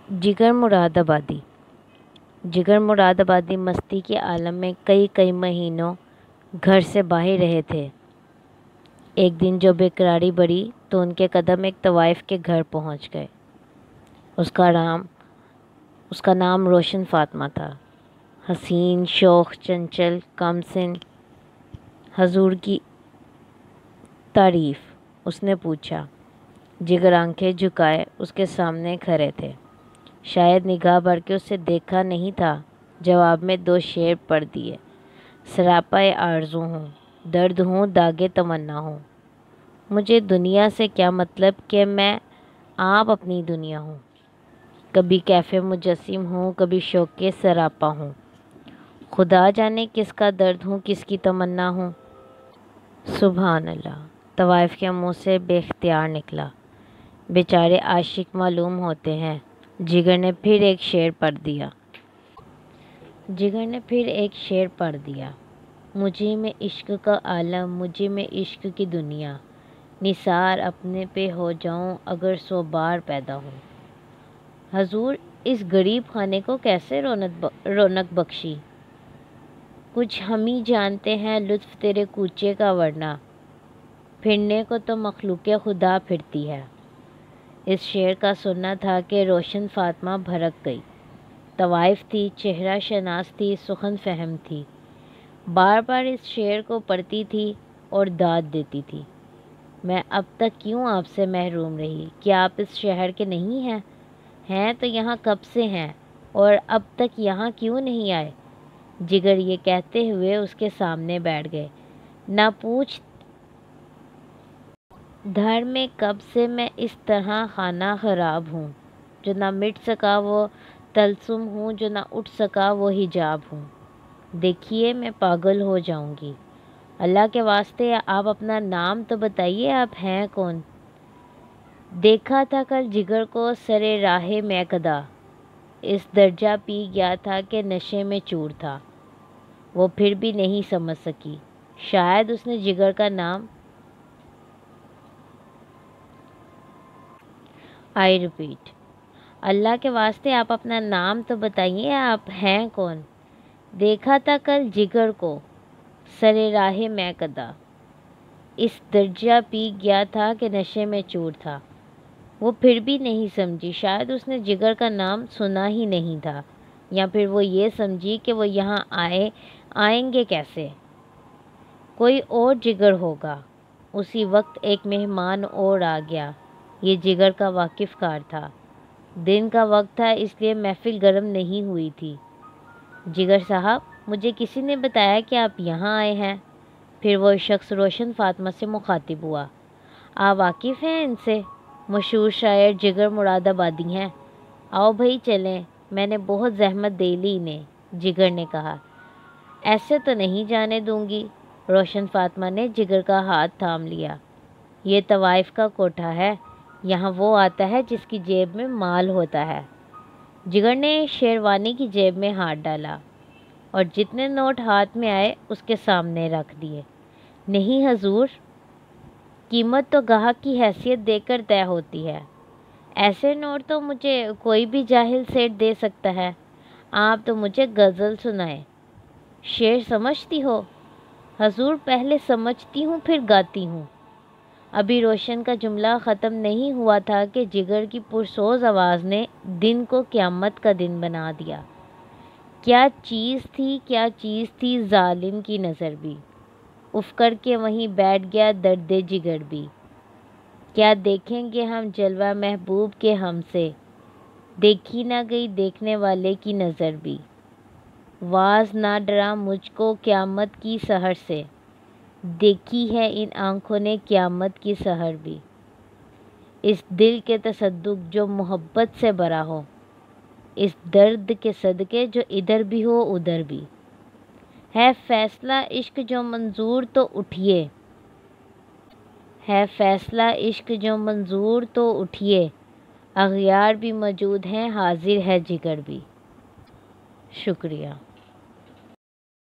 जिगर मुरादाबादी। जिगर मुरादाबादी मस्ती के आलम में कई महीनों घर से बाहर रहे थे। एक दिन जो बेकरारी बढ़ी तो उनके कदम एक तवाइफ के घर पहुंच गए। उसका नाम रोशन फातिमा था। हसीन, शौख, चंचल, कमसिन। हजूर की तारीफ। उसने पूछा। जिगर आंखें झुकाए उसके सामने खड़े थे। शायद निगाह भर के उसे देखा नहीं था। जवाब में 2 शेर पढ़ दिए। सरापाए आरज़ू हूँ, दर्द हूँ, दागे तमन्ना हूँ। मुझे दुनिया से क्या मतलब कि मैं आप अपनी दुनिया हूँ। कभी कैफ़े मुजस्सिम हूँ, कभी शौक के सरापा हूँ। खुदा जाने किसका दर्द हूँ, किसकी तमन्ना हूँ। सुभान अल्लाह। तवाइफ के मुँह से बेख्तियार निकला। बेचारे आशिक मालूम होते हैं। जिगर ने फिर एक शेर पढ़ दिया। मुझे में इश्क का आलम, मुझे में इश्क की दुनिया। निसार अपने पे हो जाऊं अगर 100 बार पैदा हूँ। हजूर इस गरीब खाने को कैसे रौनक बख्शी। कुछ हम ही जानते हैं लुत्फ तेरे कूचे का, वरना फिरने को तो मखलूक़े खुदा फिरती है। इस शेर का सुनना था कि रोशन फातिमा भड़क गई। तवाइफ थी, चेहरा शनास थी, सुखन फहम थी। बार बार इस शेर को पढ़ती थी और दाद देती थी। मैं अब तक क्यों आपसे महरूम रही? क्या आप इस शहर के नहीं हैं? हैं तो यहाँ कब से हैं और अब तक यहाँ क्यों नहीं आए? जिगर ये कहते हुए उसके सामने बैठ गए। ना पूछ धर में कब से मैं इस तरह खाना खराब हूँ। जो ना मिट सका वो तलसुम हूँ, जो ना उठ सका वो हिजाब हूँ। देखिए मैं पागल हो जाऊंगी। अल्लाह के वास्ते आप अपना नाम तो बताइए, आप हैं कौन? देखा था कल जिगर को सरे राहे मैकदा। इस दर्जा पी गया था कि नशे में चूर था। वो फिर भी नहीं समझ सकी। शायद उसने जिगर का नाम आई रिपीट। अल्लाह के वास्ते आप अपना नाम तो बताइए, आप हैं कौन? देखा था कल जिगर को सरे राहे मैकदा। इस दर्जा पी गया था कि नशे में चूर था। वो फिर भी नहीं समझी। शायद उसने जिगर का नाम सुना ही नहीं था, या फिर वो ये समझी कि वो यहाँ आएंगे कैसे। कोई और जिगर होगा। उसी वक्त एक मेहमान और आ गया। ये जिगर का वाकिफ़कार था। दिन का वक्त था इसलिए महफिल गर्म नहीं हुई थी। जिगर साहब, मुझे किसी ने बताया कि आप यहाँ आए हैं। फिर वो शख्स रोशन फातिमा से मुखातिब हुआ। आप वाकिफ़ हैं इनसे? मशहूर शायर जिगर मुरादाबादी हैं। आओ भाई चलें, मैंने बहुत जहमत दे ली इन्हें। जिगर ने कहा। ऐसे तो नहीं जाने दूंगी। रोशन फातिमा ने जिगर का हाथ थाम लिया। ये तवाइफ का कोठा है। यहाँ वो आता है जिसकी जेब में माल होता है। जिगर ने शेरवानी की जेब में हाथ डाला और जितने नोट हाथ में आए उसके सामने रख दिए। नहीं हजूर, कीमत तो गाहक की हैसियत देकर तय होती है। ऐसे नोट तो मुझे कोई भी जाहिल सेठ दे सकता है। आप तो मुझे गज़ल सुनाए। शेर समझती हो? हजूर, पहले समझती हूँ फिर गाती हूँ। अभी रोशन का जुमला ख़त्म नहीं हुआ था कि जिगर की पुरसोज आवाज़ ने दिन को क़यामत का दिन बना दिया। क्या चीज़ थी जालिम की नज़र भी। उफ करके वहीं बैठ गया दर्द जिगर भी। क्या देखेंगे हम जलवा महबूब के हमसे, देखी ना गई देखने वाले की नज़र भी। वाज ना डरा मुझको क़यामत की सहर से, देखी है इन आँखों ने क़यामत की सहर भी। इस दिल के तसद्दुक जो मोहब्बत से भरा हो, इस दर्द के सदके जो इधर भी हो उधर भी। है फैसला इश्क जो मंजूर तो उठिए, है फैसला इश्क जो मंजूर तो उठिए। अग़यार भी मौजूद हैं, हाजिर है जिगर भी। शुक्रिया।